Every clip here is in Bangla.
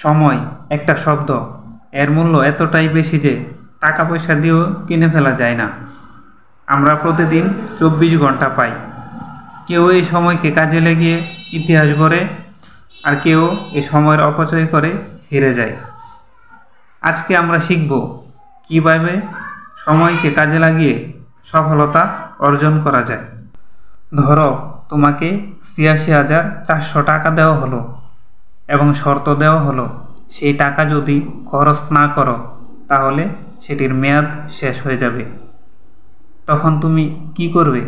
সময় একটা শব্দ, এর মূল্য এতটাই বেশি যে টাকা পয়সা দিয়েও কিনে ফেলা যায় না। আমরা প্রতিদিন 24 ঘন্টা পাই। কেউ এই সময়কে কাজে লাগিয়ে ইতিহাস গড়ে, আর কেউ এই সময়ের অপচয় করে হেরে যায়। আজকে আমরা শিখব কিভাবে সময়কে কাজে লাগিয়ে সফলতা অর্জন করা যায়। ধরো তোমাকে ৮৬,৪০০ টাকা দেওয়া হলো এবং শর্ত দেওয়া হলো সেই টাকা যদি খরচ না করো তাহলে সেটির মেয়াদ শেষ হয়ে যাবে। তখন তুমি কি করবে?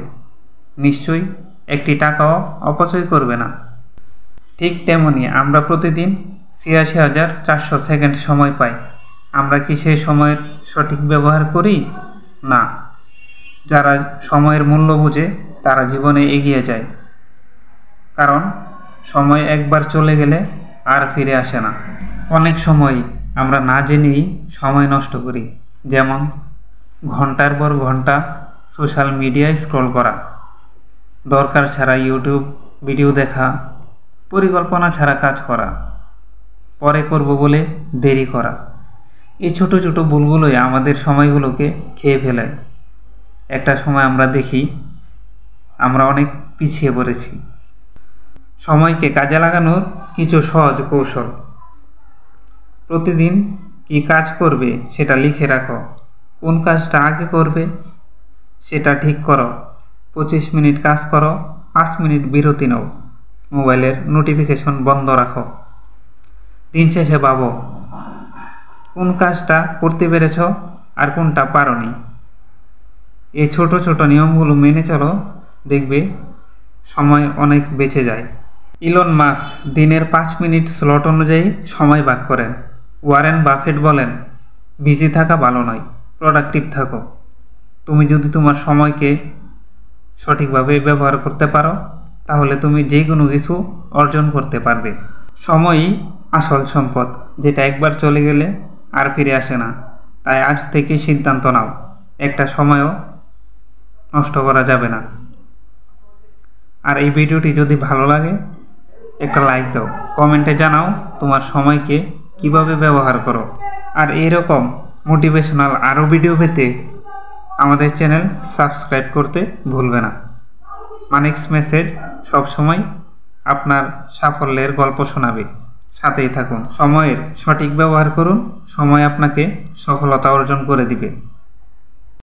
নিশ্চয়ই একটি টাকাও অপচয় করবে না। ঠিক তেমনি আমরা প্রতিদিন ৮৬,৪০০ সেকেন্ড সময় পাই। আমরা কি সেই সময়ের সঠিক ব্যবহার করি? না। যারা সময়ের মূল্য বুঝে তারা জীবনে এগিয়ে যায়, কারণ সময় একবার চলে গেলে আর ফিরে আসে না। অনেক সময় আমরা না জেনেই সময় নষ্ট করি, যেমন ঘন্টার পর ঘন্টা সোশ্যাল মিডিয়ায় স্ক্রল করা, দরকার ছাড়া ইউটিউব ভিডিও দেখা, পরিকল্পনা ছাড়া কাজ করা, পরে করব বলে দেরি করা। এই ছোট ছোট ভুলগুলোই আমাদের সময়গুলোকে খেয়ে ফেলে। একটা সময় আমরা দেখি আমরা অনেক পিছিয়ে পড়েছি। সময়কে কাজে লাগানোর কিছু সহজ কৌশল। প্রতিদিন কি কাজ করবে সেটা লিখে রাখো। কোন কাজটা আগে করবে সেটা ঠিক করো। 25 মিনিট কাজ করো, 5 মিনিট বিরতি নাও। মোবাইলের নোটিফিকেশন বন্ধ রাখো। দিন শেষে ভাবো কোন কাজটা করতে পেরেছ আর কোনটা পারোনি। এই ছোট ছোট নিয়মগুলো মেনে চলো, দেখবে সময় অনেক বেঁচে যায়। ইলন মাস্ক দিনের 5 মিনিট স্লট অনুযায়ী সময় ভাগ করেন। ওয়ারেন বাফেট বলেন, বিজি থাকা ভালো নয়, প্রোডাক্টিভ থাকো। তুমি যদি তোমার সময়কে সঠিকভাবে ব্যবহার করতে পারো তাহলে তুমি যে কোনো কিছু অর্জন করতে পারবে। সময়ই আসল সম্পদ, যেটা একবার চলে গেলে আর ফিরে আসে না। তাই আজ থেকে সিদ্ধান্ত নাও, একটা সময়ও নষ্ট করা যাবে না। আর এই ভিডিওটি যদি ভালো লাগে একটা লাইক দাও, কমেন্টে জানাও তোমার সময়কে কিভাবে ব্যবহার করো। আর এইরকম মোটিভেশনাল আরও ভিডিও পেতে আমাদের চ্যানেল সাবস্ক্রাইব করতে ভুলবে না। মানিক্স মেসেজ সবসময় আপনার সাফল্যের গল্প শোনাবে। সাথেই থাকুন। সময়ের সঠিক ব্যবহার করুন, সময় আপনাকে সফলতা অর্জন করে দিবে।